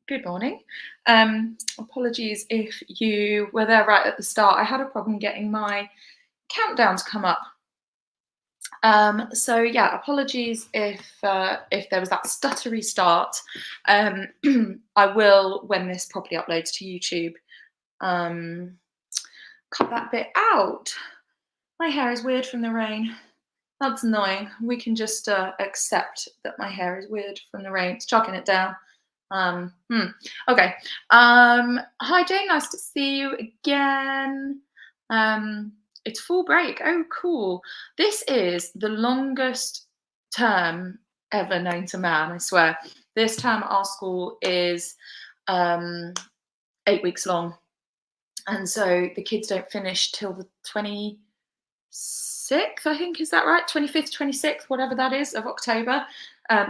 Good morning. Apologies if you were there right at the start. I had a problem getting my countdown to come up. So yeah, apologies if there was that stuttery start. Um, I will, when this properly uploads to YouTube, um, cut that bit out. My hair is weird from the rain. That's annoying. We can just accept that my hair is weird from the rain. It's chucking it down. Um, hmm. Okay. Hi Jane, nice to see you again. Um, it's fall break. Oh, cool. This is the longest term ever known to man, I swear. This term at our school is 8 weeks long. And so the kids don't finish till the 26th, I think, is that right? 25th, 26th, whatever that is, of October.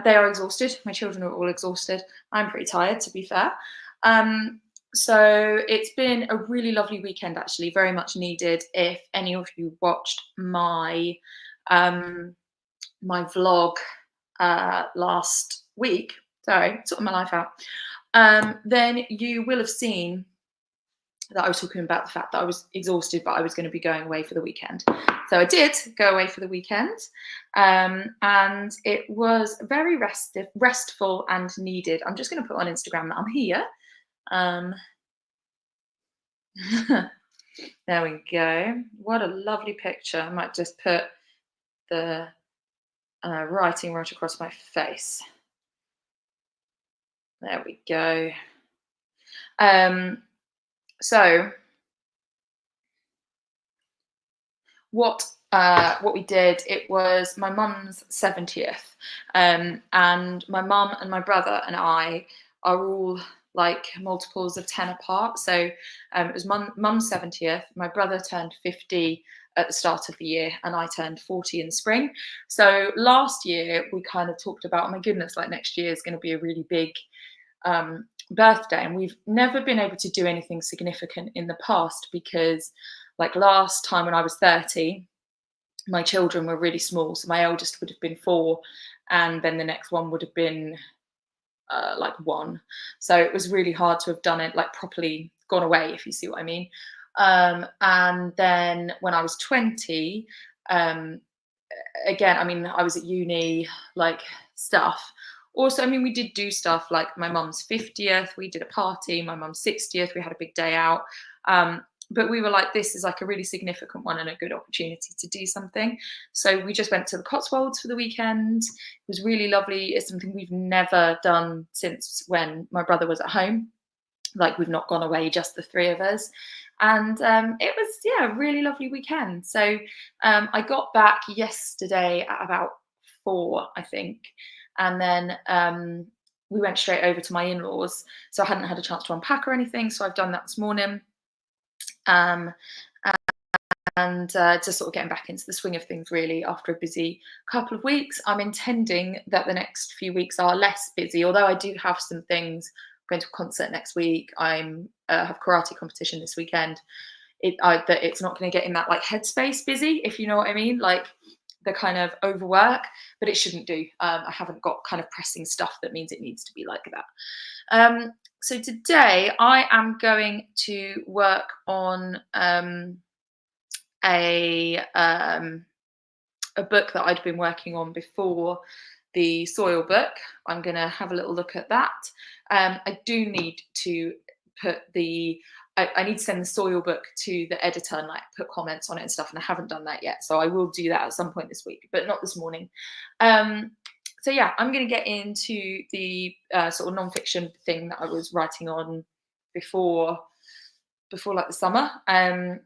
They are exhausted. My children are all exhausted. I'm pretty tired, to be fair. Um, so it's been a really lovely weekend, actually, very much needed. If any of you watched um, my vlog last week, sorry, sorting my life out, then you will have seen that I was talking about the fact that I was exhausted, but I was going to be going away for the weekend. So I did go away for the weekend, and it was very restful and needed. I'm just going to put on Instagram that I'm here. Um, there we go. What a lovely picture. I might just put the writing right across my face. There we go. So what we did, it was my mum's 70th, and my mum and my brother and I are all like multiples of 10 apart. So it was mum's 70th, my brother turned 50 at the start of the year, and I turned 40 in spring. So last year we kind of talked about, oh my goodness, like next year is going to be a really big birthday, and we've never been able to do anything significant in the past because like last time when I was 30, my children were really small. So my eldest would have been 4, and then the next one would have been like 1. So it was really hard to have done it like properly, gone away, if you see what I mean. And then when I was 20, um, again, I mean, I was at uni, like stuff. Also, I mean, we did do stuff like my mum's 50th, we did a party, my mum's 60th, we had a big day out. But we were like, this is like a really significant one and a good opportunity to do something. So we just went to the Cotswolds for the weekend. It was really lovely. It's something we've never done since when my brother was at home. Like we've not gone away, just the 3 of us. And it was, yeah, a really lovely weekend. So I got back yesterday at about 4, I think. And then we went straight over to my in-laws. So I hadn't had a chance to unpack or anything. So I've done that this morning. Um, and just sort of getting back into the swing of things really after a busy couple of weeks. I'm intending that the next few weeks are less busy, although I do have some things. I'm going to a concert next week. I'm have karate competition this weekend. That it's not going to get in that like headspace busy, if you know what I mean, like the kind of overwork, but it shouldn't do. I haven't got kind of pressing stuff that means it needs to be like that. So today I am going to work on a um, a book that I'd been working on before, the soil book. I'm going to have a little look at that. I do need to put the I need to send the soil book to the editor and like put comments on it and stuff, and I haven't done that yet. So I will do that at some point this week, but not this morning. So yeah, I'm going to get into the sort of non-fiction thing that I was writing on before like the summer,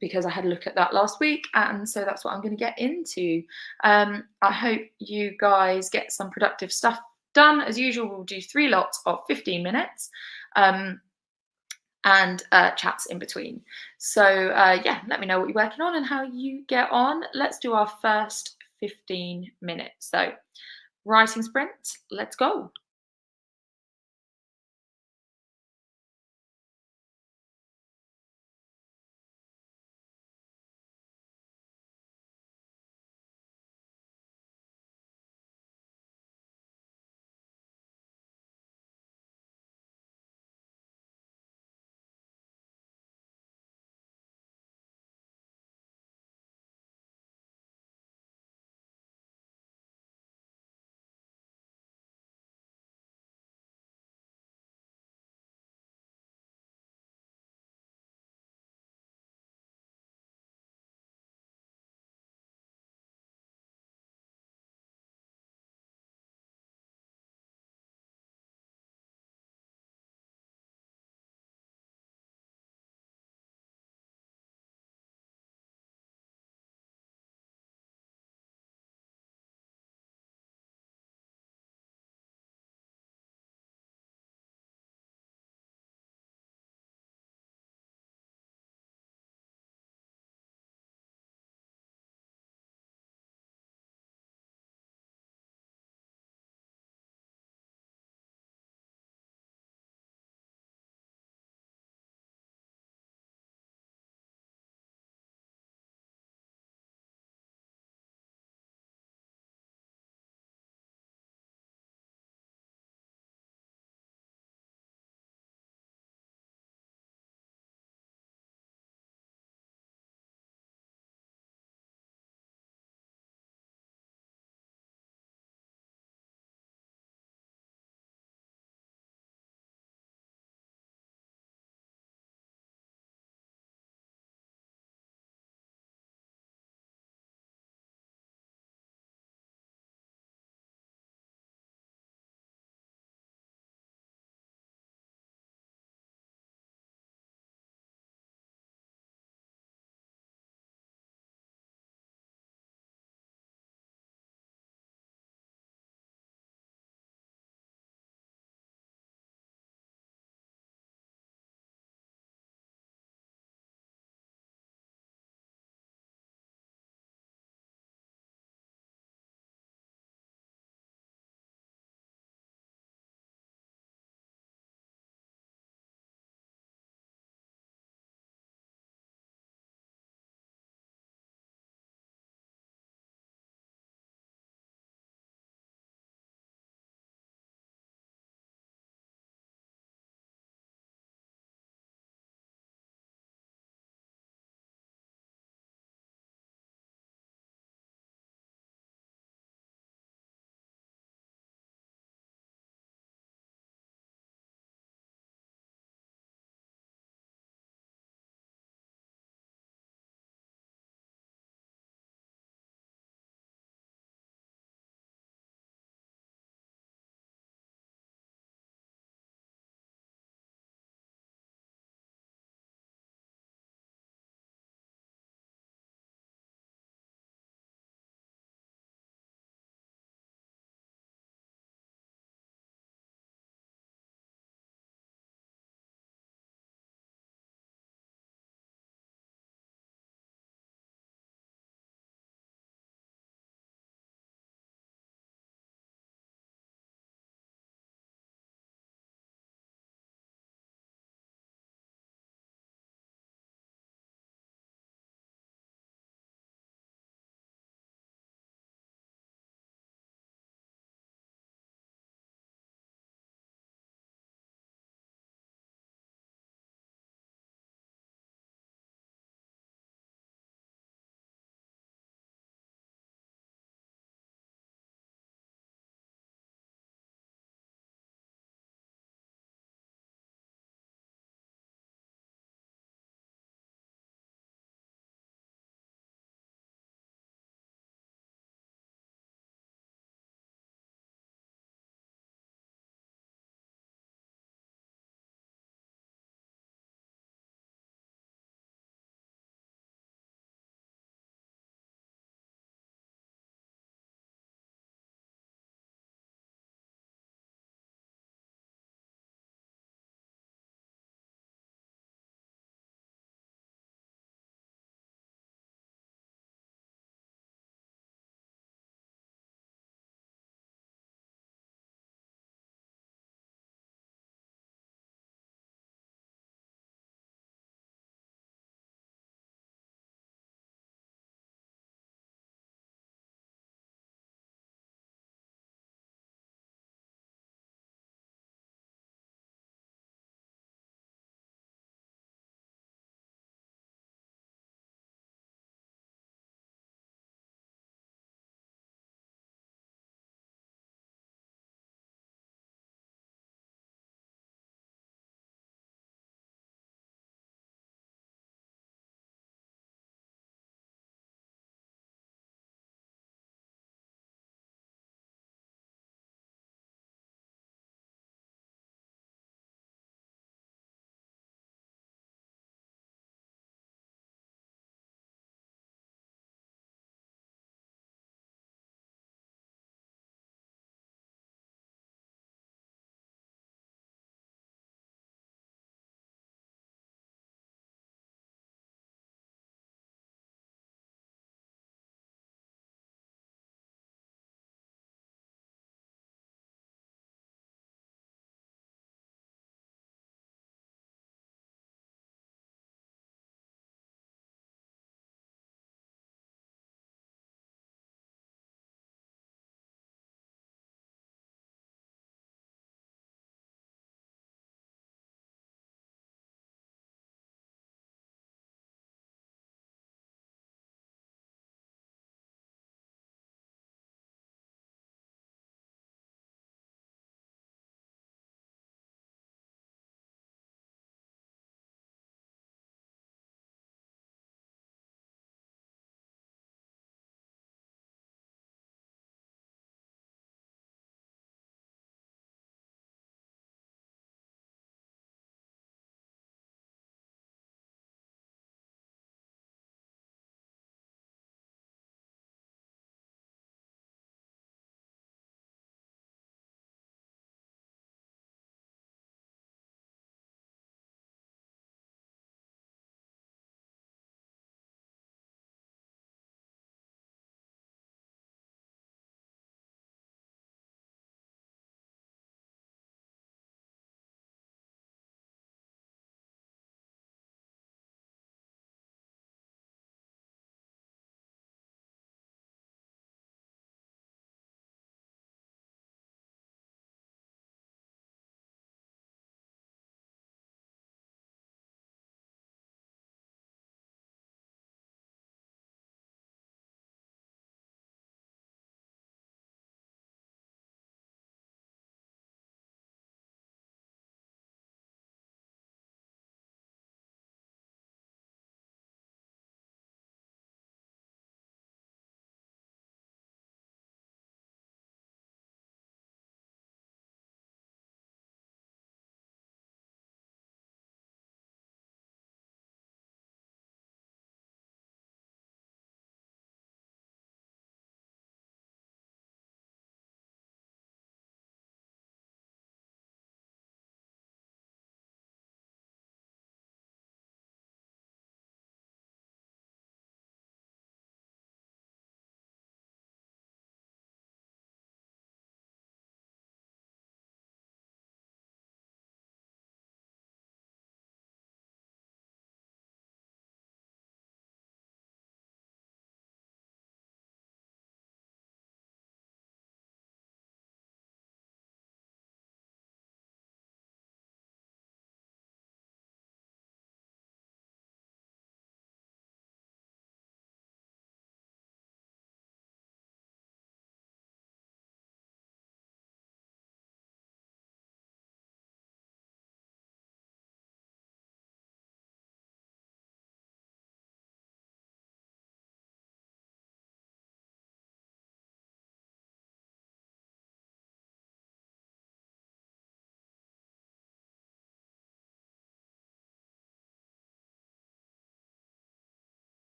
because I had a look at that last week, and so that's what I'm going to get into. I hope you guys get some productive stuff done. As usual, we'll do 3 lots of 15 minutes, and chats in between. So yeah, let me know what you're working on and how you get on. Let's do our first 15 minutes. So writing sprint, let's go.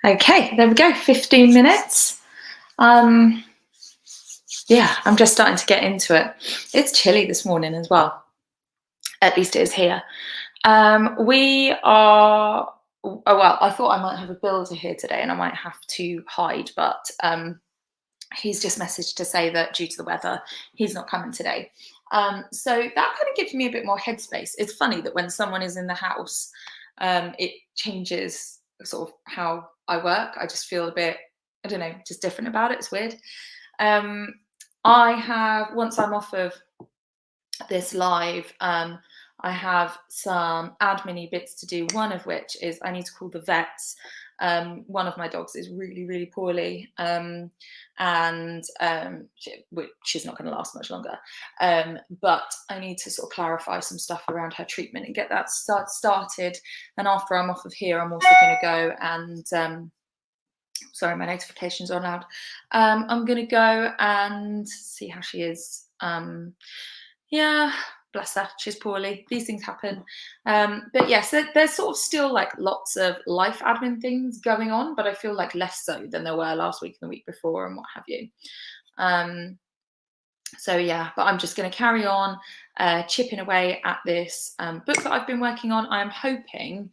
Okay, there we go, 15 minutes. Um, yeah, I'm just starting to get into it. It's chilly this morning as well. At least it is here. We are. Oh well, I thought I might have a builder here today, and I might have to hide, but he's just messaged to say that due to the weather, he's not coming today. So that kind of gives me a bit more headspace. It's funny that when someone is in the house, it changes sort of how I work. I just feel a bit, I don't know, just different about it. It's weird. Um, I have, once I'm off of this live, I have some admin bits to do. One of which is I need to call the vets. One of my dogs is really, really poorly, and she's not going to last much longer. But I need to sort of clarify some stuff around her treatment and get that started. And after I'm off of here, I'm also going to go and sorry, my notifications are loud. I'm going to go and see how she is. Yeah, bless her, she's poorly. These things happen. But yes, there's sort of still like lots of life admin things going on, but I feel like less so than there were last week and the week before and what have you. So yeah, but I'm just going to carry on chipping away at this book that I've been working on. I'm hoping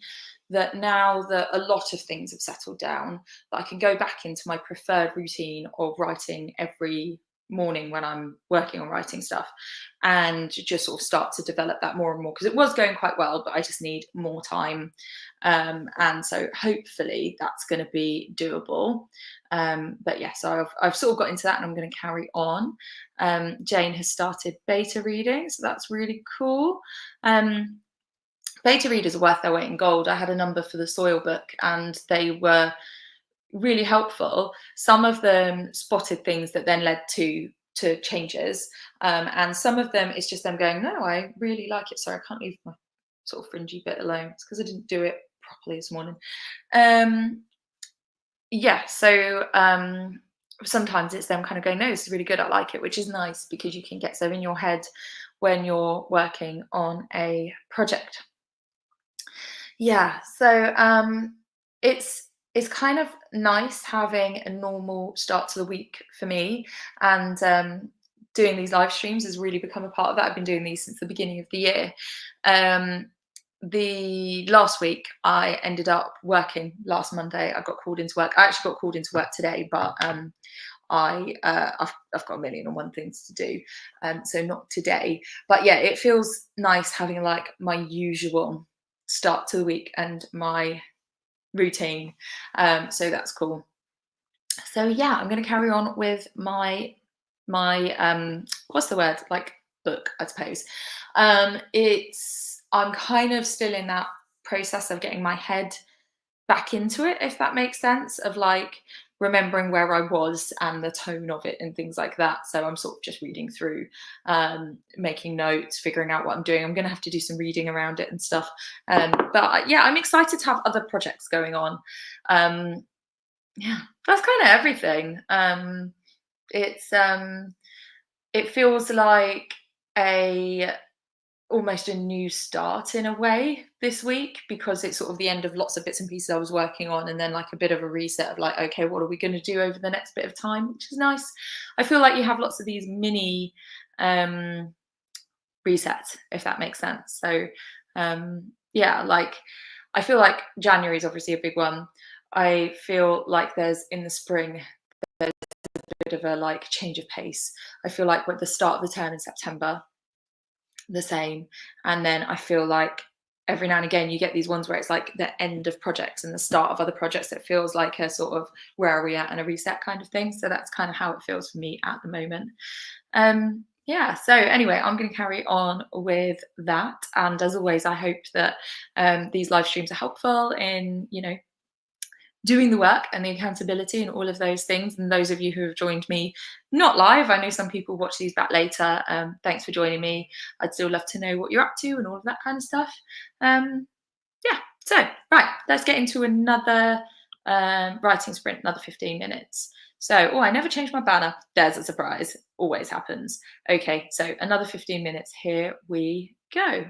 that now that a lot of things have settled down, that I can go back into my preferred routine of writing every morning when I'm working on writing stuff, and just sort of start to develop that more and more, because it was going quite well, but I just need more time. And so hopefully that's going to be doable. But yeah, so I've sort of got into that, and I'm going to carry on. Jane has started beta reading, so that's really cool. Beta readers are worth their weight in gold. I had a number for the soil book, and they were really helpful. Some of them spotted things that then led to changes, and some of them it's just them going, no, I really like it. Sorry, I can't leave my sort of fringy bit alone. It's because I didn't do it properly this morning. Yeah, so sometimes it's them kind of going, no, this is really good, I like it, which is nice because you can get so in your head when you're working on a project. Yeah, so it's kind of nice having a normal start to the week for me, and doing these live streams has really become a part of that. I've been doing these since the beginning of the year. The last week I ended up working last Monday. I got called into work. I actually got called into work today, but I've got a million and one things to do, so not today. But yeah, it feels nice having like my usual start to the week and my routine. So that's cool. So yeah, I'm going to carry on with my what's the word, like book, I suppose. I'm kind of still in that process of getting my head back into it, if that makes sense, of like remembering where I was and the tone of it and things like that. So I'm sort of just reading through, making notes, figuring out what I'm doing. I'm going to have to do some reading around it and stuff. But yeah, I'm excited to have other projects going on. Yeah, that's kind of everything. It's it feels like a almost a new start in a way this week, because it's sort of the end of lots of bits and pieces I was working on, and then like a bit of a reset of like, okay, what are we going to do over the next bit of time, which is nice. I feel like you have lots of these mini resets, if that makes sense. So yeah, like I feel like January is obviously a big one. I feel like there's in the spring there's a bit of a like change of pace. I feel like with the start of the term in September, the same. And then I feel like every now and again you get these ones where it's like the end of projects and the start of other projects. It feels like a sort of where are we at and a reset kind of thing. So that's kind of how it feels for me at the moment. Yeah, so anyway, I'm going to carry on with that. And as always, I hope that these live streams are helpful in, you know, doing the work and the accountability and all of those things. And those of you who have joined me not live, I know some people watch these back later. Thanks for joining me. I'd still love to know what you're up to and all of that kind of stuff. Yeah, so right, let's get into another writing sprint, another 15 minutes. So, oh, I never changed my banner. There's a surprise. Always happens. Okay, so another 15 minutes. Here we go.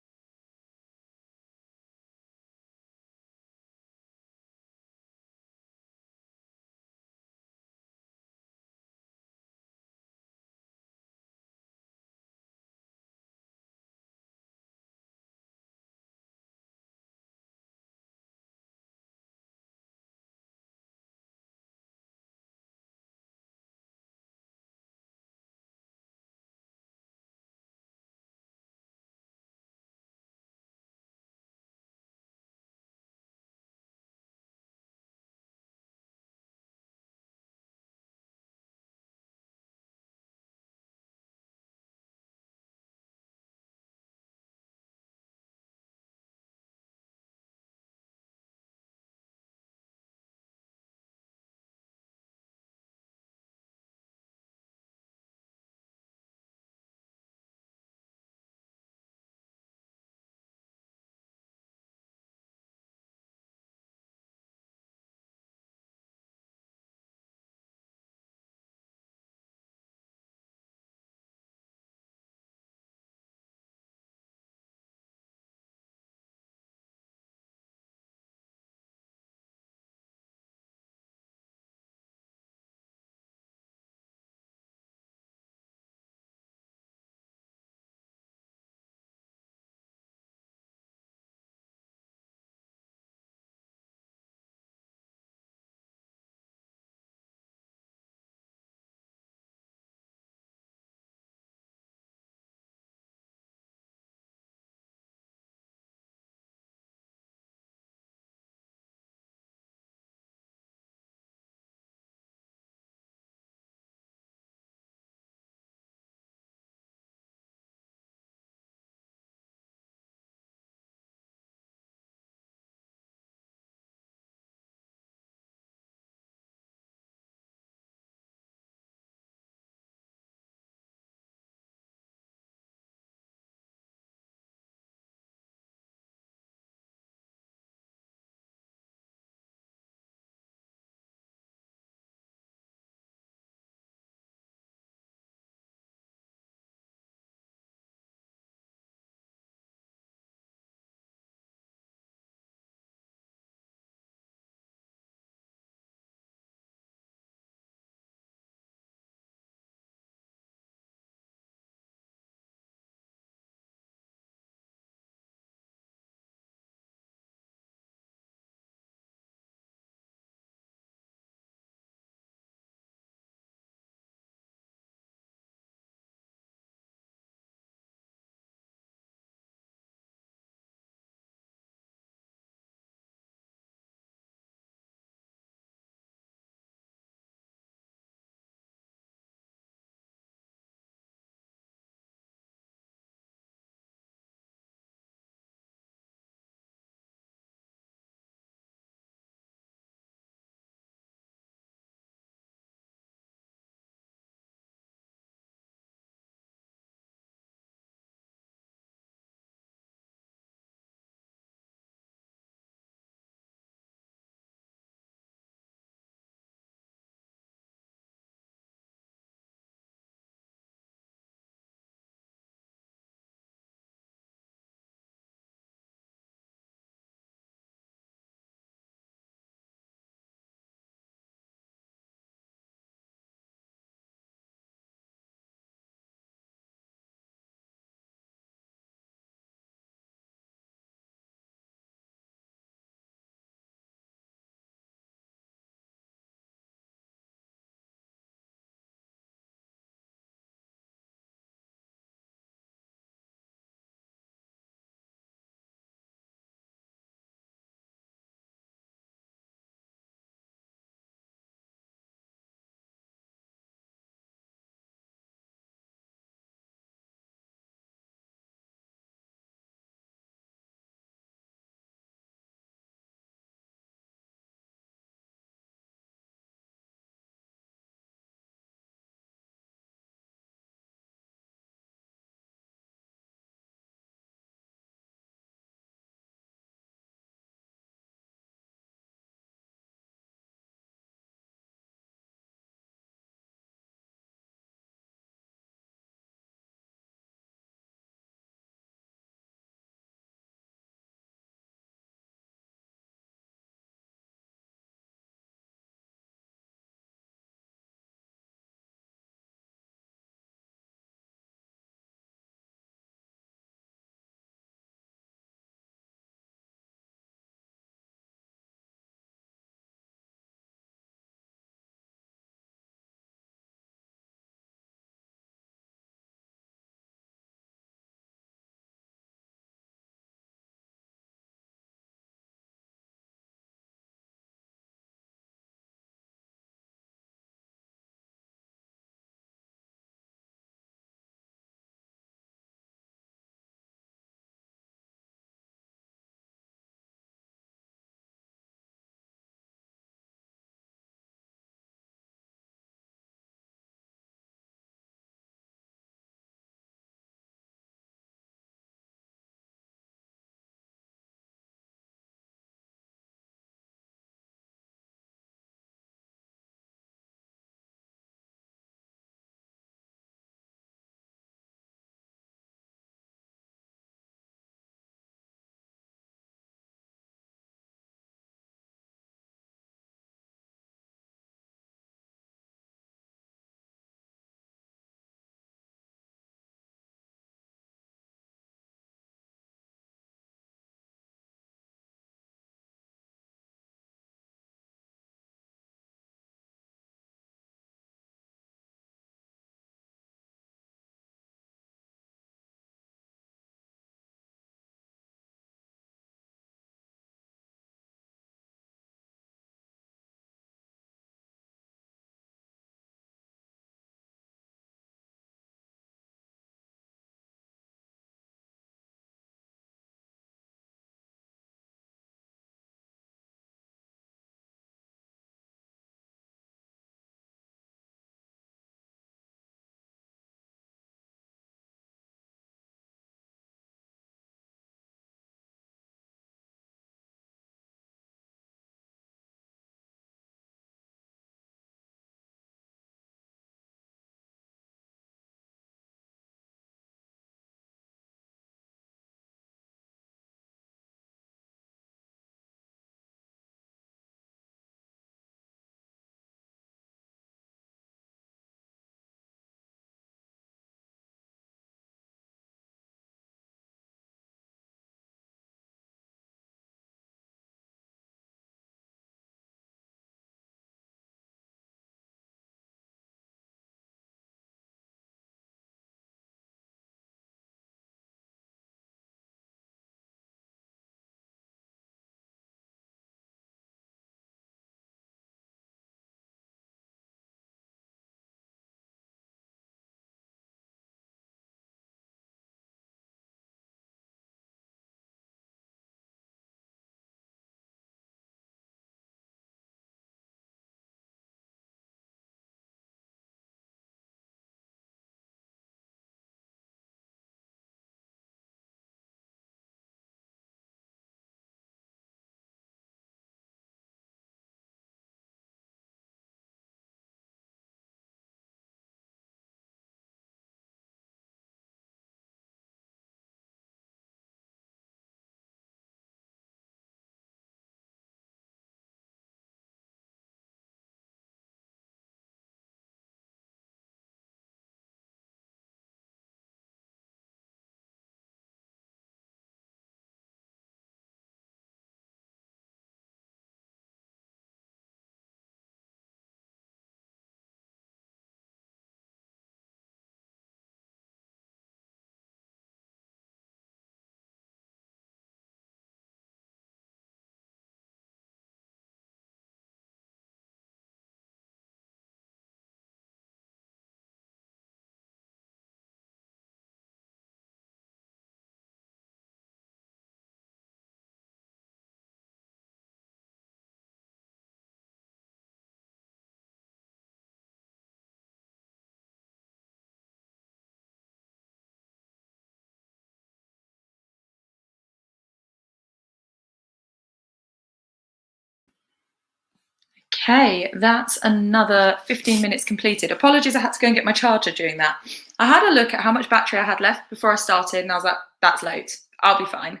Okay, that's another 15 minutes completed. Apologies, I had to go and get my charger during that. I had a look at how much battery I had left before I started, and I was like, that's loads. I'll be fine.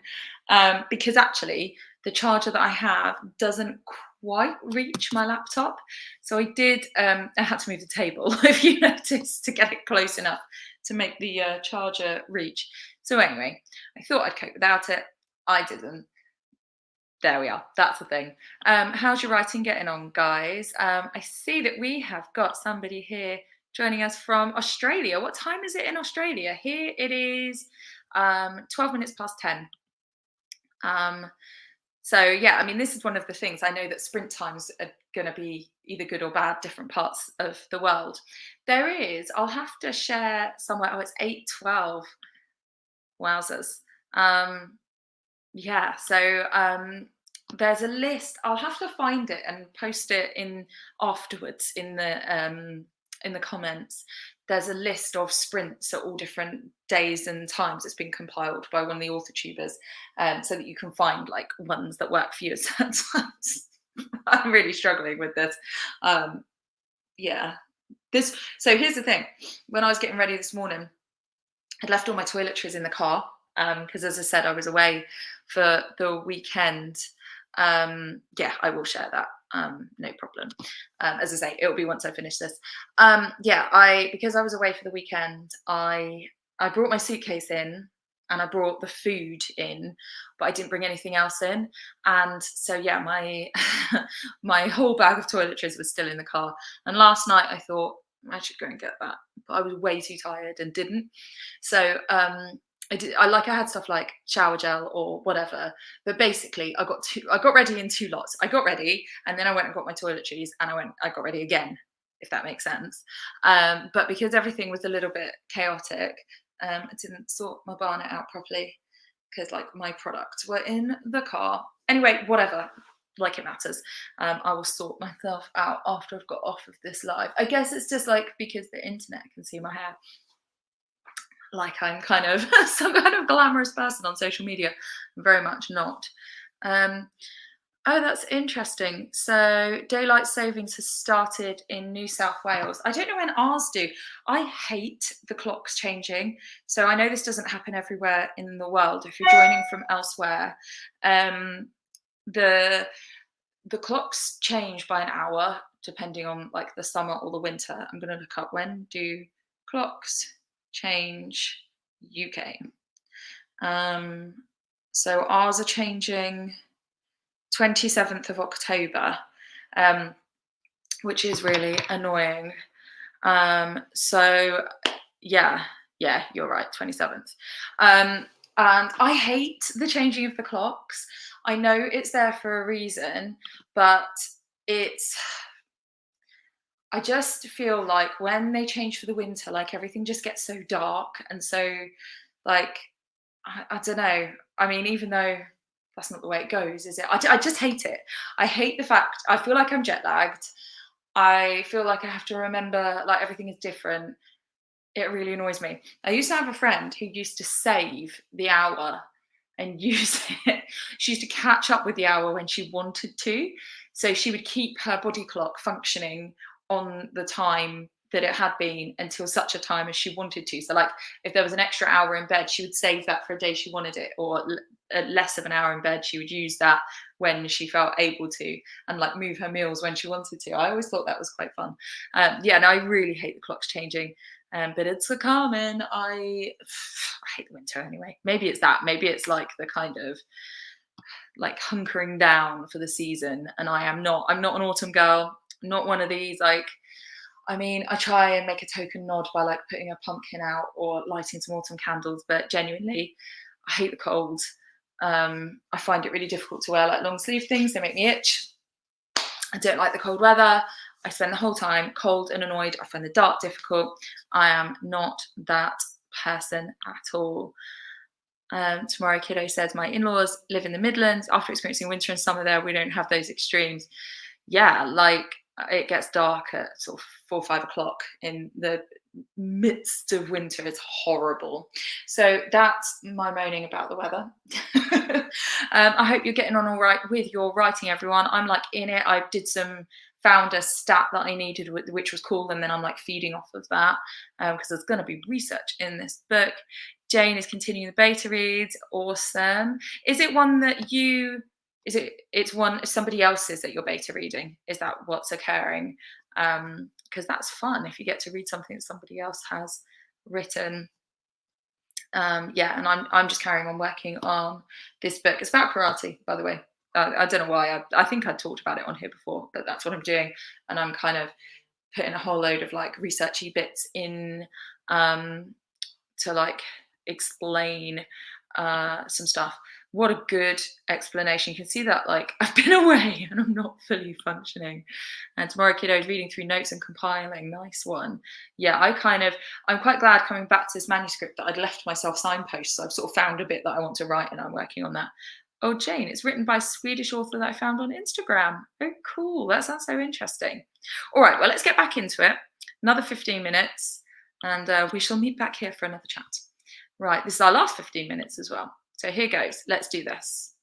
Because actually, the charger that I have doesn't quite reach my laptop. So I had to move the table, if you noticed, to get it close enough to make the charger reach. So anyway, I thought I'd cope without it. I didn't. There we are. That's the thing. How's your writing getting on, guys? I see that we have got somebody here joining us from Australia. What time is it in Australia? Here it is 12 minutes past 10. So yeah, I mean, this is one of the things. I know that sprint times are going to be either good or bad, different parts of the world. I'll have to share somewhere. Oh, it's 8:12. Wowzers. Um, Yeah, so there's a list. I'll have to find it and post it in afterwards in the comments. There's a list of sprints at all different days and times. It's been compiled by one of the author tubers, so that you can find like ones that work for you at certain times. I'm really struggling with this. Um, yeah, So here's the thing. When I was getting ready this morning, I'd left all my toiletries in the car because, as I said, I was away for the weekend. Yeah, I will share that. No problem. As I say, it'll be once I finish this. Yeah, because I was away for the weekend, I brought my suitcase in and I brought the food in, but I didn't bring anything else in. And so yeah, my my whole bag of toiletries was still in the car. And last night I thought I should go and get that, but I was way too tired and didn't. So I had stuff like shower gel or whatever, but basically I got ready in two lots. I got ready and then I went and got my toiletries and I got ready again, if that makes sense. But because everything was a little bit chaotic, I didn't sort my barnet out properly because like my products were in the car. Anyway, whatever. Like it matters. I will sort myself out after I've got off of this live. I guess it's just like because the internet can see my hair, like I'm kind of some kind of glamorous person on social media. I'm very much not. Oh, that's interesting. So daylight savings has started in New South Wales. I don't know when ours do. I hate the clocks changing. So I know this doesn't happen everywhere in the world. If you're joining from elsewhere, the clocks change by an hour depending on like the summer or the winter. I'm going to look up when do clocks change UK. So ours are changing 27th of October, which is really annoying. So yeah, you're right, 27th. And I hate the changing of the clocks. I know it's there for a reason, but I just feel like when they change for the winter, like everything just gets so dark and so like I don't know. I mean, even though that's not the way it goes, is it? I just hate it. I hate the fact I feel like I'm jet lagged. I feel like I have to remember like everything is different. It really annoys me. I used to have a friend who used to save the hour and use it. She used to catch up with the hour when she wanted to. So she would keep her body clock functioning on the time that it had been until such a time as she wanted to. So like if there was an extra hour in bed, she would save that for a day she wanted it, or less of an hour in bed, she would use that when she felt able to, and like move her meals when she wanted to. I always thought that was quite fun. Yeah, no, I really hate the clocks changing. But it's a common. I hate the winter anyway. Maybe it's that. Maybe it's like the kind of like hunkering down for the season. And I'm not an autumn girl. I'm not one of these like. I mean, I try and make a token nod by like putting a pumpkin out or lighting some autumn candles, but genuinely, I hate the cold. I find it really difficult to wear like long sleeve things. They make me itch. I don't like the cold weather. I spend the whole time cold and annoyed. I find the dark difficult. I am not that person at all. Tomorrow Kiddo says, my in-laws live in the Midlands. After experiencing winter and summer there, we don't have those extremes. Yeah, like it gets dark at sort of 4 or 5 o'clock in the midst of winter. It's horrible. So that's my moaning about the weather. I hope you're getting on all right with your writing, everyone. I'm like in it. I did some found a stat that I needed, which was cool, and then I'm like feeding off of that because there's going to be research in this book. Jane is continuing the beta reads. Awesome. Is it one that you? Is it? It's one somebody else's that you're beta reading. Is that what's occurring? Because that's fun if you get to read something that somebody else has written. Yeah, and I'm just carrying on working on this book. It's about karate, by the way. I don't know why. I think I talked about it on here before, but that's what I'm doing, and I'm kind of putting a whole load of like researchy bits in um, to like explain some stuff. What a good explanation. You can see that like I've been away and I'm not fully functioning. And tomorrow kiddo is reading through notes and compiling. Nice one. Yeah, I'm quite glad coming back to this manuscript that I'd left myself signposts. So I've sort of found a bit that I want to write and I'm working on that. Oh, Jane, it's written by a Swedish author that I found on Instagram. Oh, cool. That sounds so interesting. All right, well, let's get back into it. Another 15 minutes, and we shall meet back here for another chat. Right, this is our last 15 minutes as well. So here goes. Let's do this.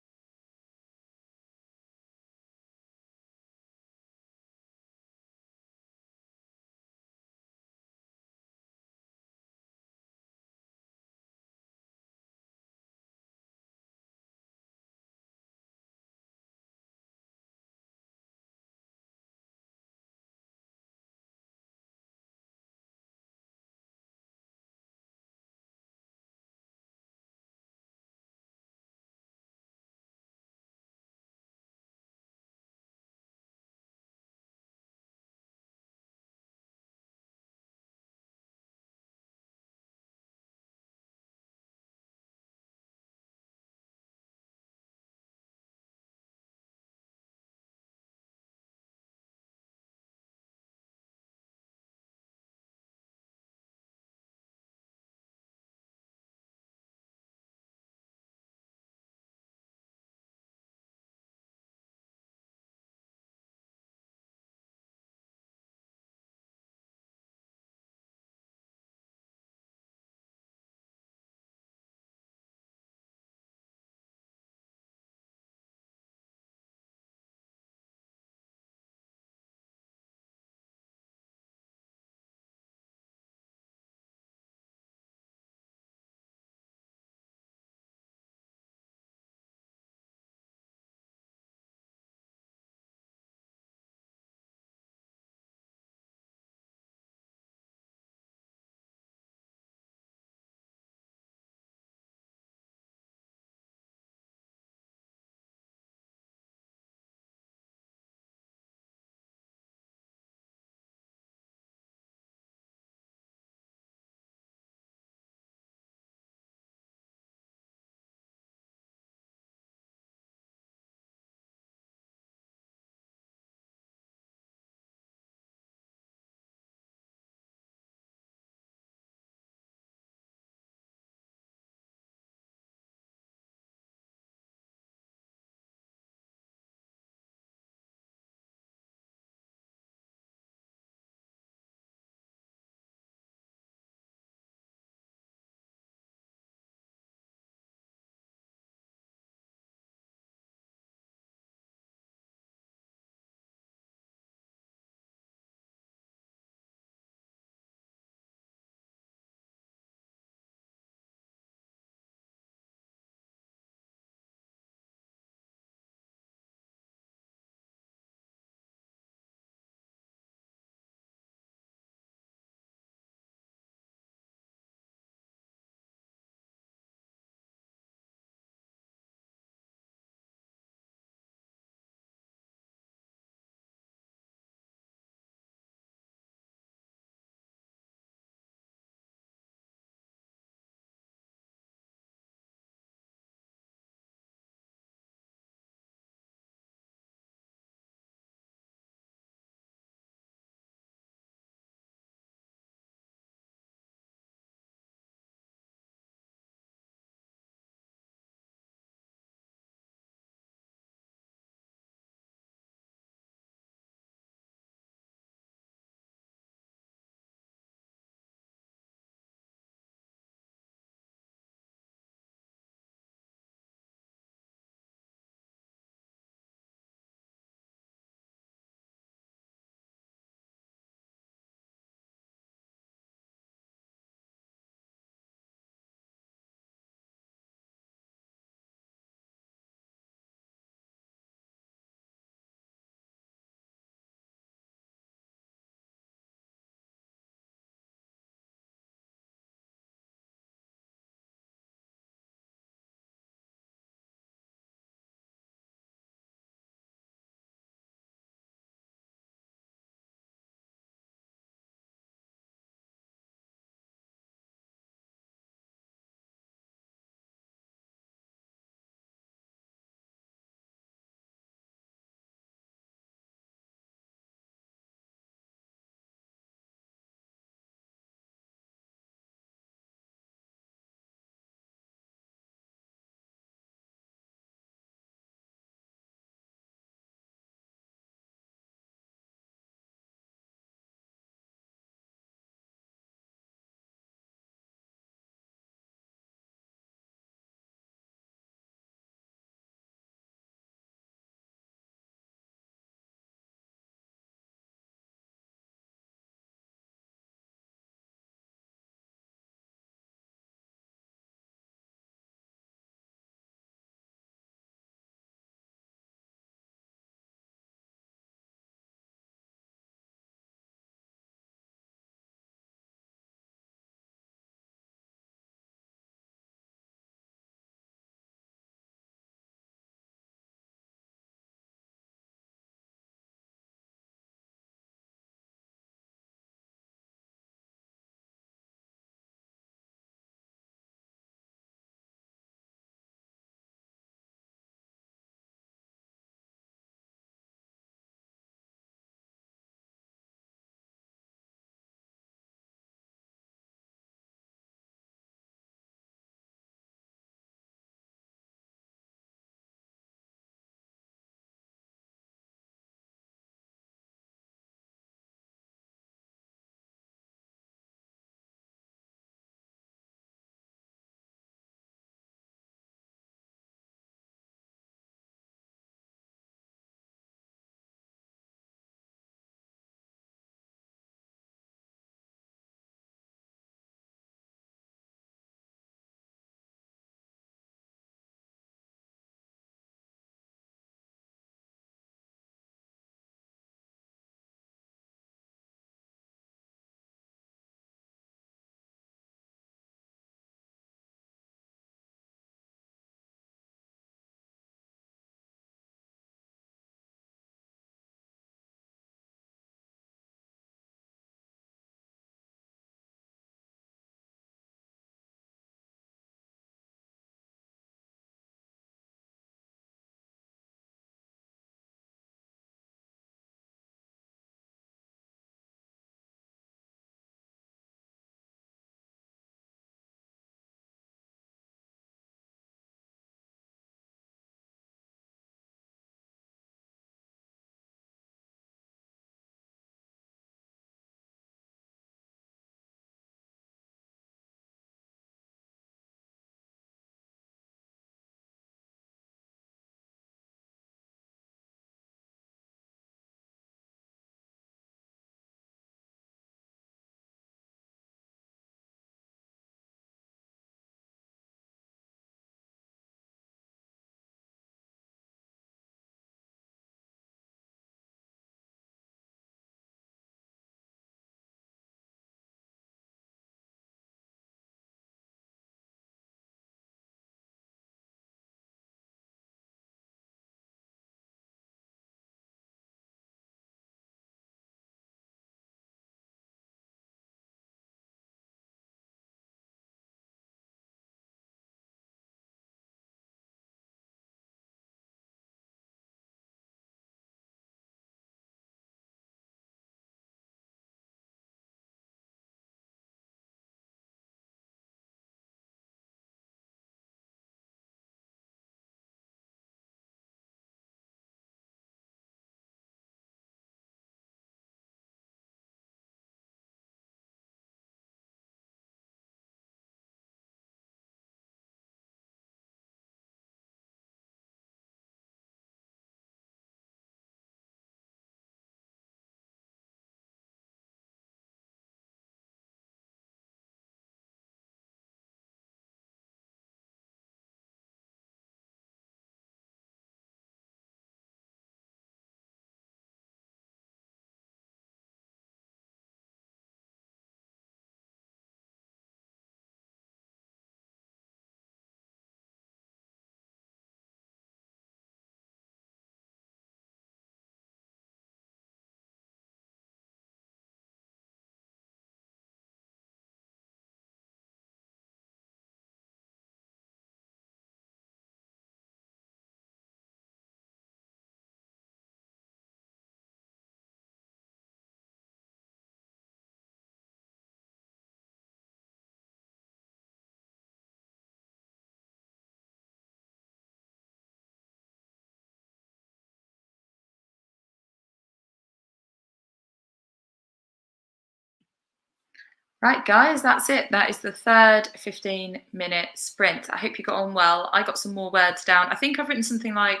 Right, guys, that's it. That is the third 15-minute sprint. I hope you got on well. I got some more words down. I think I've written something like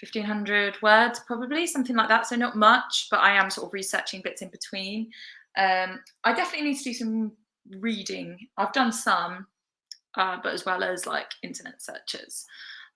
1,500 words, probably, something like that. So not much, but I am sort of researching bits in between. I definitely need to do some reading. I've done some, but as well as like internet searches.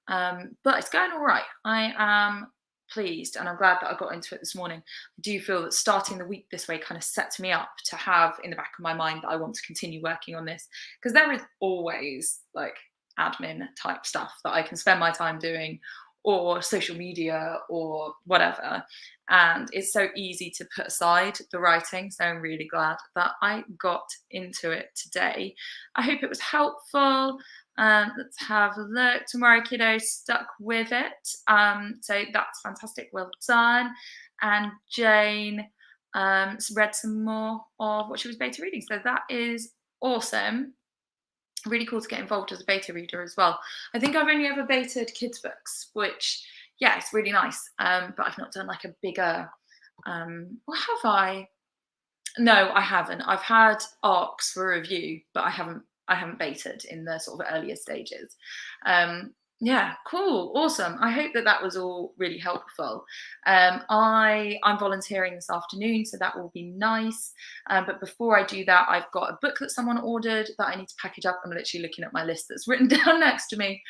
But it's going all right. I am pleased and I'm glad that I got into it this morning. I do feel that starting the week this way kind of sets me up to have in the back of my mind that I want to continue working on this, because there is always like admin type stuff that I can spend my time doing, or social media or whatever. And it's so easy to put aside the writing. So I'm really glad that I got into it today. I hope it was helpful. Let's have a look. Tomorrow, kiddo stuck with it. So that's fantastic. Well done. And Jane read some more of what she was beta reading. So that is awesome. Really cool to get involved as a beta reader as well. I think I've only ever betaed kids' books, which, yeah, it's really nice. But I've not done like a bigger, well, have I? No, I haven't. I've had ARCs for review, but I haven't baited in the sort of earlier stages. Yeah, cool, awesome. I hope that that was all really helpful. I'm volunteering this afternoon, so that will be nice. But before I do that, I've got a book that someone ordered that I need to package up. I'm literally looking at my list that's written down next to me.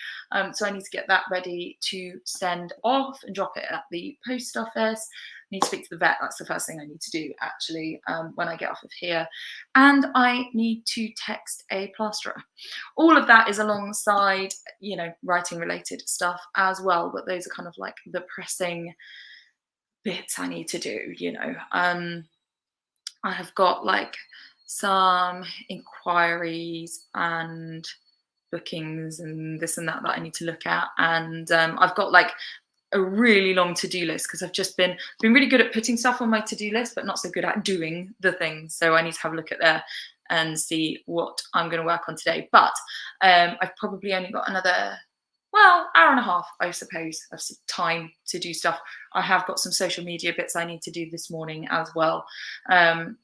So I need to get that ready to send off and drop it at the post office. Need to speak to the vet. That's the first thing I need to do actually when I get off of here. And I need to text a plasterer. All of that is alongside, writing related stuff as well. But those are kind of like the pressing bits I need to do. I have got like some inquiries and bookings and this and that I need to look at. And I've got like a really long to-do list because I've just been really good at putting stuff on my to-do list, but not so good at doing the things. So I need to have a look at there and see what I'm going to work on today. But I've probably only got another, hour and a half, I suppose, of some time to do stuff. I have got some social media bits I need to do this morning as well.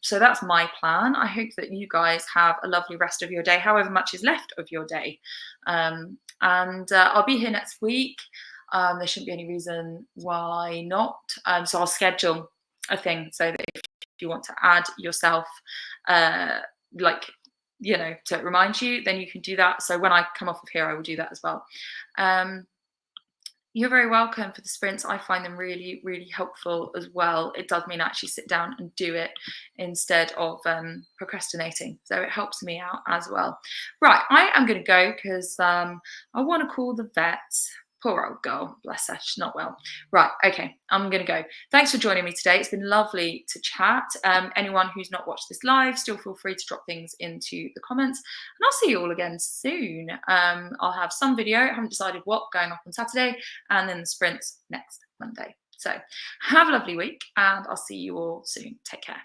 So that's my plan. I hope that you guys have a lovely rest of your day, however much is left of your day. And I'll be here next week. There shouldn't be any reason why not. So I'll schedule a thing so that if you want to add yourself, to remind you, then you can do that. So when I come off of here, I will do that as well. You're very welcome for the sprints. I find them really, really helpful as well. It does mean actually sit down and do it instead of procrastinating. So it helps me out as well. Right, I am going to go because I want to call the vet. Poor old girl, bless her, she's not well. Right, okay, I'm going to go. Thanks for joining me today. It's been lovely to chat. Anyone who's not watched this live, still feel free to drop things into the comments. And I'll see you all again soon. I'll have some video, I haven't decided what, going up on Saturday, and then the sprints next Monday. So have a lovely week, and I'll see you all soon. Take care.